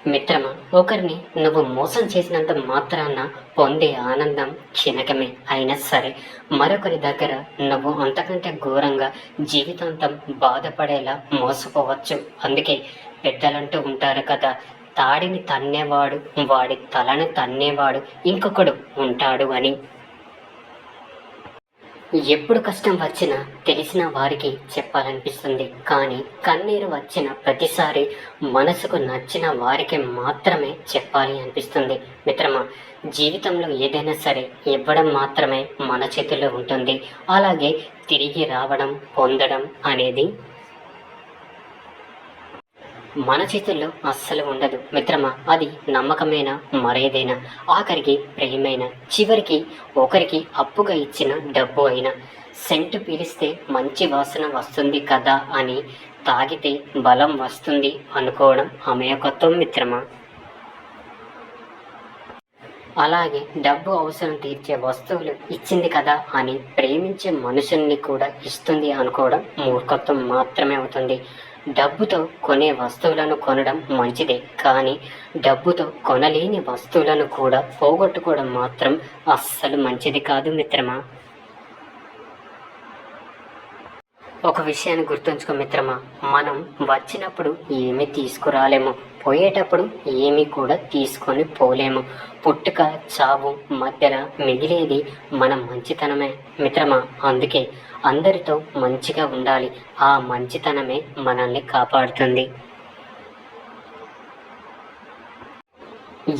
మిత్రమా, ఒకరిని నువ్వు మోసం చేసినంత మాత్రాన పొందే ఆనందం క్షణికమే అయినా సరే, మరొకరి దగ్గర నువ్వు అంతకంటే ఘోరంగా జీవితాంతం బాధపడేలా మోసపోవచ్చు. అందుకే పెద్దలంటూ ఉంటారు కదా, తాడిని తన్నేవాడు వాడి తలను తన్నేవాడు ఇంకొకడు ఉంటాడు అని. ఎప్పుడు కష్టం వచ్చినా తెలిసిన వారికి చెప్పాలనిపిస్తుంది, కానీ కన్నీరు వచ్చిన ప్రతిసారి మనసుకు నచ్చిన వారికి మాత్రమే చెప్పాలి అనిపిస్తుంది. మిత్రమా, జీవితంలో ఏదైనా సరే ఇవ్వడం మాత్రమే మన చేతుల్లో ఉంటుంది. అలాగే తిరిగి రావడం, పొందడం అనేది మన చేతుల్లో అస్సలు ఉండదు మిత్రమా. అది నమ్మకమైన మరేదైనా, ఆఖరికి ప్రేమైనా, చివరికి ఒకరికి అప్పుగా ఇచ్చిన డబ్బు అయినా. సెంటు పీలిస్తే మంచి వాసన వస్తుంది కదా అని తాగితే బలం వస్తుంది అనుకోవడం అమాయకత్వం మిత్రమా. అలాగే డబ్బు అవసరం తీర్చే వస్తువులు ఇచ్చింది కదా అని ప్రేమించే మనుషుల్ని కూడా ఇస్తుంది అనుకోవడం మూర్ఖత్వం మాత్రమే అవుతుంది. డబ్బుతో కొనే వస్తువులను కొనడం మంచిదే, కానీ డబ్బుతో కొనలేని వస్తువులను కూడా పోగొట్టుకోవడం మాత్రం అస్సలు మంచిది కాదు మిత్రమా. ఒక విషయాన్ని గుర్తుంచుకో మిత్రమా, మనం వచ్చినప్పుడు ఏమీ తీసుకురాలేము, పోయేటప్పుడు ఏమీ కూడా తీసుకొని పోలేము. పుట్టుక చావు మధ్యలో మిగిలేది మన మంచితనమే మిత్రమా. అందుకే అందరితో మంచిగా ఉండాలి. ఆ మంచితనమే మనల్ని కాపాడుతుంది.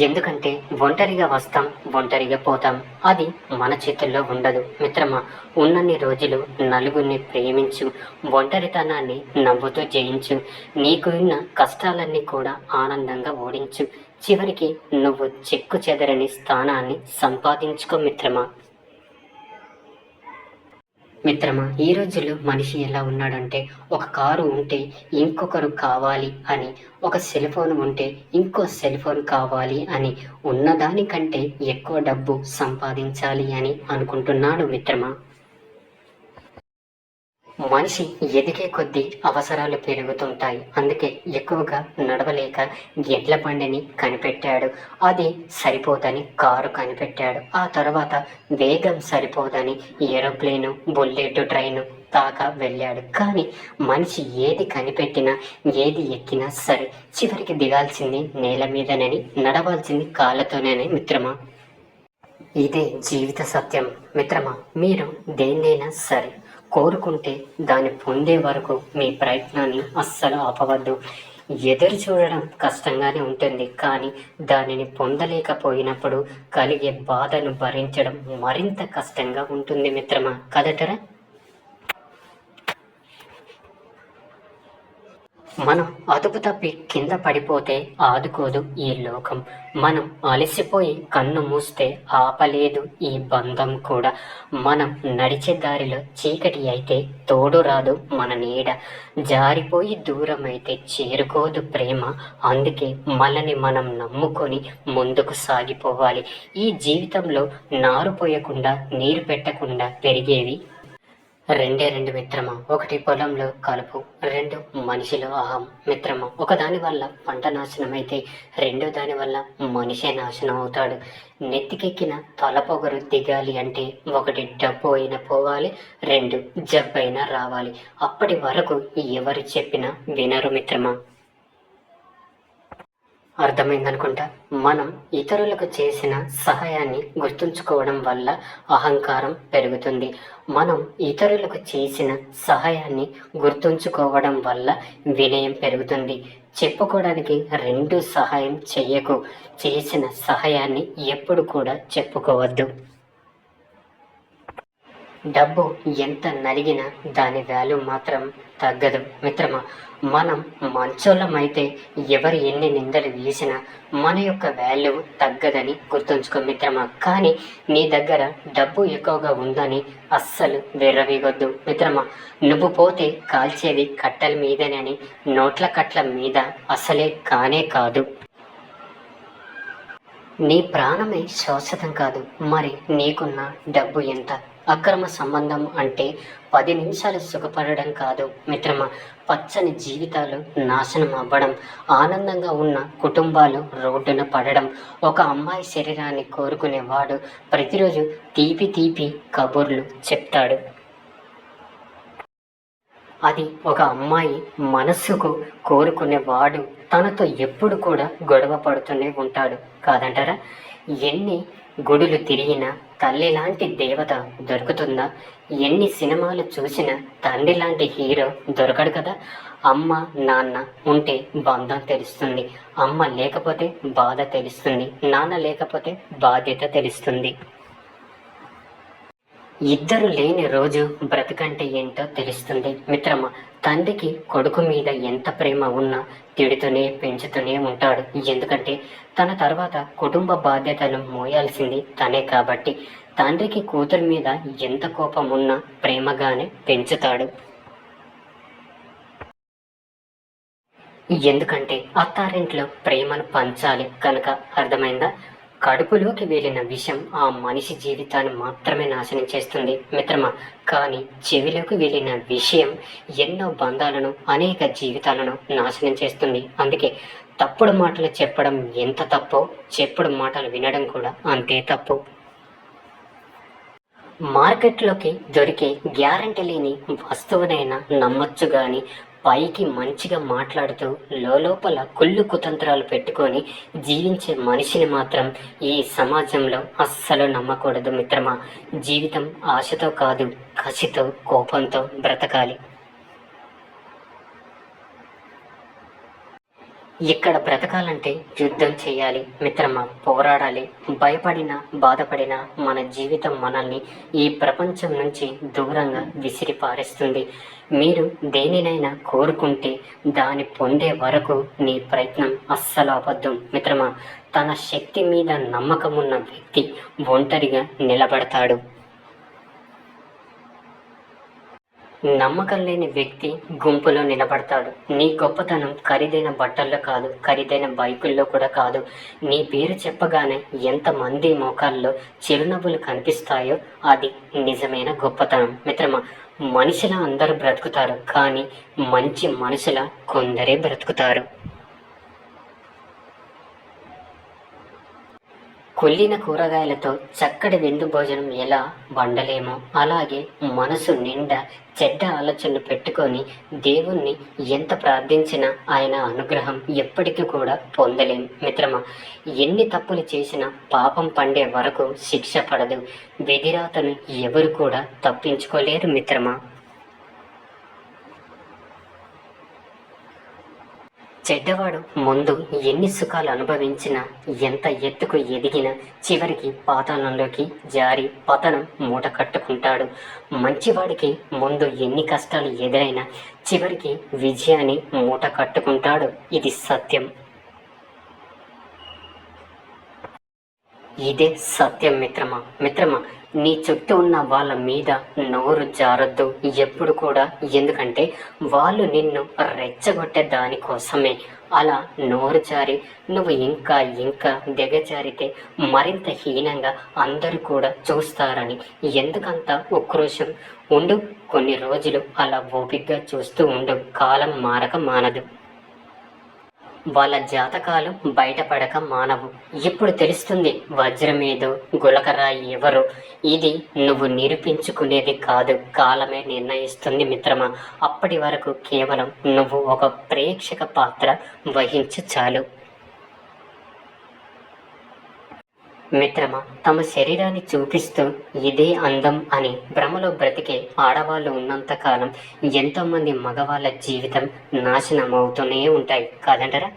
ఎందుకంటే ఒంటరిగా వస్తాం, ఒంటరిగా పోతాం. అది మన చేతుల్లో ఉండదు మిత్రమా. ఉన్నన్ని రోజులు నలుగురిని ప్రేమించు, ఒంటరితనాన్ని నవ్వుతూ జయించు, నీకున్న కష్టాలన్నీ కూడా ఆనందంగా ఓడించు. చివరికి నువ్వు చెక్కు చెదరని స్థానాన్ని సంపాదించుకో మిత్రమా. మిత్రమా, ఈ రోజుల్లో మనిషి ఎలా ఉన్నాడంటే, ఒక కారు ఉంటే ఇంకొకరు కావాలి అని, ఒక సెల్ ఫోన్ ఉంటే ఇంకో సెల్ ఫోన్ కావాలి అని, ఉన్నదానికంటే ఎక్కువ డబ్బు సంపాదించాలి అని అనుకుంటున్నాడు మిత్రమా. మనిషి ఎదిగే కొద్దీ అవసరాలు పెరుగుతుంటాయి. అందుకే ఎక్కువగా నడవలేక ఎడ్ల బండిని కనిపెట్టాడు. అది సరిపోదని కారు కనిపెట్టాడు. ఆ తర్వాత వేగం సరిపోదని ఏరోప్లేను, బుల్లెట్ ట్రైను దాకా వెళ్ళాడు. కానీ మనిషి ఏది కనిపెట్టినా, ఏది ఎక్కినా సరే, చివరికి దిగాల్సింది నేల మీదనని, నడవాల్సింది కాళ్ళతోనేని మిత్రమా. ఇదే జీవిత సత్యం మిత్రమా. మీరు దేన్నైనా సరే కోరుకుంటే దాన్ని పొందే వరకు మీ ప్రయత్నాన్ని అస్సలు ఆపవద్దు. ఎదురు చూడడం కష్టంగానే ఉంటుంది, కానీ దానిని పొందలేకపోయినప్పుడు కలిగే బాధను భరించడం మరింత కష్టంగా ఉంటుంది మిత్రమా, కదటరా. మనం అదుపు తప్పి కింద పడిపోతే ఆదుకోదు ఈ లోకం. మనం అలసిపోయి కన్ను మూస్తే ఆపలేదు ఈ బంధం కూడా. మనం నడిచే దారిలో చీకటి అయితే తోడు రాదు మన నీడ. జారిపోయి దూరం అయితే చేరుకోదు ప్రేమ. అందుకే మనని మనం నమ్ముకొని ముందుకు సాగిపోవాలి. ఈ జీవితంలో నారు పోయకుండా, నీరు పెట్టకుండా పెరిగేవి రెండు మిత్రమా. ఒకటి పొలంలో కలుపు, రెండు మనిషిలో అహం మిత్రమా. ఒకదాని వల్ల పంట నాశనం అయితే రెండో దాని వల్ల మనిషే నాశనం అవుతాడు. నెత్తికెక్కిన తలపొగరు దిగాలి అంటే ఒకటి డబ్బు అయినా పోవాలి, రెండు జబ్బైనా రావాలి. అప్పటి వరకు ఎవరు చెప్పినా వినరు మిత్రమా. అర్థమైందనుకుంటా. మనం ఇతరులకు చేసిన సహాయాన్ని గుర్తుంచుకోవడం వల్ల అహంకారం పెరుగుతుంది. మనం ఇతరులకు చేసిన సహాయాన్ని గుర్తుంచుకోవడం వల్ల వినయం పెరుగుతుంది. చెప్పుకోవడానికి రెండు సహాయం చెయ్యకు, చేసిన సహాయాన్ని ఎప్పుడు కూడా చెప్పుకోవద్దు. డబ్బు ఎంత నలిగినా దాని వాల్యూ మాత్రం తగ్గదు మిత్రమా. మనం మంచోళ్ళమైతే ఎవరు ఎన్ని నిందలు వేసినా మన యొక్క వాల్యూ తగ్గదని గుర్తుంచుకో మిత్రమా. కానీ నీ దగ్గర డబ్బు ఎక్కువగా ఉందని అస్సలు విర్రవీగొద్దు మిత్రమా. నువ్వు పోతే కాల్చేది కట్టెల మీదనని నోట్ల కట్ల మీద అసలే కానే కాదు. నీ ప్రాణమే శాశ్వతం కాదు, మరి నీకున్న డబ్బు ఎంత? అక్రమ సంబంధం అంటే 10 నిమిషాలు సుఖపడడం కాదు మిత్రమా, పచ్చని జీవితాలు నాశనం అవ్వడం, ఆనందంగా ఉన్న కుటుంబాలు రోడ్డున పడడం. ఒక అమ్మాయి శరీరాన్ని కోరుకునేవాడు ప్రతిరోజు తీపి తీపి కబుర్లు చెప్తాడు. అది ఒక అమ్మాయి మనస్సుకు కోరుకునేవాడు తనతో ఎప్పుడు కూడా గొడవ పడుతూనే ఉంటాడు కాదంటారా? ఎన్ని గుడులు తిరిగినా తల్లి లాంటి దేవత దొరుకుతుందా? ఎన్ని సినిమాలు చూసినా తండ్రి లాంటి హీరో దొరకడు కదా. అమ్మ నాన్న ఉంటే బంధం తెలుస్తుంది, అమ్మ లేకపోతే బాధ తెలుస్తుంది, నాన్న లేకపోతే బాధ్యత తెలుస్తుంది. ఇద్దరు లేని రోజు బ్రతుకంటే ఏంటో తెలుస్తుంది మిత్రమా. తండ్రికి కొడుకు మీద ఎంత ప్రేమ ఉన్నా తిడుతూనే పెంచుతూనే ఉంటాడు. ఎందుకంటే తన తర్వాత కుటుంబ బాధ్యతను మోయాల్సింది తనే కాబట్టి. తండ్రికి కూతురు మీద ఎంత కోపం ఉన్నా ప్రేమగానే పెంచుతాడు. ఎందుకంటే అత్తారింట్లో ప్రేమను పంచాలి కనుక. అర్థమైందా? కడుపులోకి వెళ్ళిన విషం ఆ మనిషి జీవితాన్ని మాత్రమే నాశనం చేస్తుంది మిత్రమా. కానీ చెవిలోకి వెళ్ళిన విషయం ఎన్నో బంధాలను, అనేక జీవితాలను నాశనం చేస్తుంది. అందుకే తప్పుడు మాటలు చెప్పడం ఎంత తప్పో, చెప్పుడు మాటలు వినడం కూడా అంతే తప్పు. మార్కెట్లోకి దొరికే గ్యారంటీ లేని వస్తువునైనా నమ్మొచ్చు కానీ పైకి మంచిగా మాట్లాడుతూ లోపల కుళ్ళు కుతంత్రాలు పెట్టుకొని జీవించే మనిషిని మాత్రం ఈ సమాజంలో అస్సలు నమ్మకూడదు మిత్రమా. జీవితం ఆశతో కాదు, కసితో, కోపంతో బ్రతకాలి. ఇక్కడ బ్రతకాలంటే యుద్ధం చేయాలి మిత్రమా, పోరాడాలి. భయపడినా బాధపడినా మన జీవితం మనల్ని ఈ ప్రపంచం నుంచి దూరంగా విసిరి పారేస్తుంది. మీరు దేనినైనా కోరుకుంటే దాన్ని పొందే వరకు నీ ప్రయత్నం అస్సలు అబద్ధం మిత్రమా. తన శక్తి మీద నమ్మకం ఉన్న వ్యక్తి ఒంటరిగా నిలబడతాడు. నమ్మకం లేని వ్యక్తి గుంపులో నిలబడతాడు. నీ గొప్పతనం ఖరీదైన బట్టల్లో కాదు, ఖరీదైన బైకుల్లో కూడా కాదు. నీ పేరు చెప్పగానే ఎంతమంది మోకాల్లో చిరునవ్వులు కనిపిస్తాయో అది నిజమైన గొప్పతనం మిత్రమా. మనిషిలా అందరూ బ్రతుకుతారు, కానీ మంచి మనుషుల కొందరే బ్రతుకుతారు. కుళ్ళిన కూరగాయలతో చక్కటి విందు భోజనం ఎలా వండలేమో, అలాగే మనసు నిండా చెడ్డ ఆలోచనలు పెట్టుకొని దేవుణ్ణి ఎంత ప్రార్థించినా ఆయన అనుగ్రహం ఎప్పటికీ కూడా పొందలేం మిత్రమా. ఎన్ని తప్పులు చేసినా పాపం పండే వరకు శిక్ష పడదు. విధిరాతను ఎవరు కూడా తప్పించుకోలేరు మిత్రమా. చెడ్డవాడు ముందు ఎన్ని సుఖాలు అనుభవించినా, ఎంత ఎత్తుకు ఎదిగినా చివరికి పాతాళంలోకి జారి పతనం మూట కట్టుకుంటాడు. మంచివాడికి ముందు ఎన్ని కష్టాలు ఎదురైనా చివరికి విజయాన్ని మూట కట్టుకుంటాడు. ఇది సత్యం. ఇదే సత్యం మిత్రమా. నీ చుట్టూ ఉన్న వాళ్ళ మీద నోరు జారొద్దు ఎప్పుడు కూడా. ఎందుకంటే వాళ్ళు నిన్ను రెచ్చగొట్టే దానికోసమే. అలా నోరు జారి నువ్వు ఇంకా దిగజారితే మరింత హీనంగా అందరూ కూడా చూస్తారని. ఎందుకంత ఉక్రోషం? ఉండు, కొన్ని రోజులు అలా ఓపికగా చూస్తూ ఉండు. కాలం మారక మానదు. వాళ్ళ జాతకాలు బయటపడక మానవు. ఇప్పుడు తెలుస్తుంది వజ్రమేదో గులకరాయి ఎవరు. ఇది నువ్వు నిరూపించుకునేది కాదు, కాలమే నిర్ణయిస్తుంది మిత్రమా. అప్పటి వరకు కేవలం నువ్వు ఒక ప్రేక్షక పాత్ర వహించు చాలు. మిత్రమా, తమ శరీరాన్ని చూపిస్తూ ఇదే అందం అని భ్రమలో బ్రతికే ఆడవాళ్ళు ఉన్నంతకాలం ఎంతోమంది మగవాళ్ళ జీవితం నాశనం అవుతూనే ఉంటాయి కాదంటారా?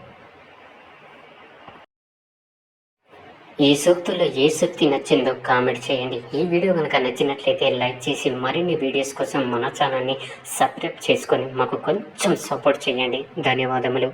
ఈ సూక్తుల్లో ఏ సూక్తి నచ్చిందో కామెంట్ చేయండి. ఈ వీడియో కనుక నచ్చినట్లయితే లైక్ చేసి మరిన్ని వీడియోస్ కోసం మన ఛానల్ని సబ్స్క్రైబ్ చేసుకొని మాకు కొంచెం సపోర్ట్ చేయండి. ధన్యవాదములు.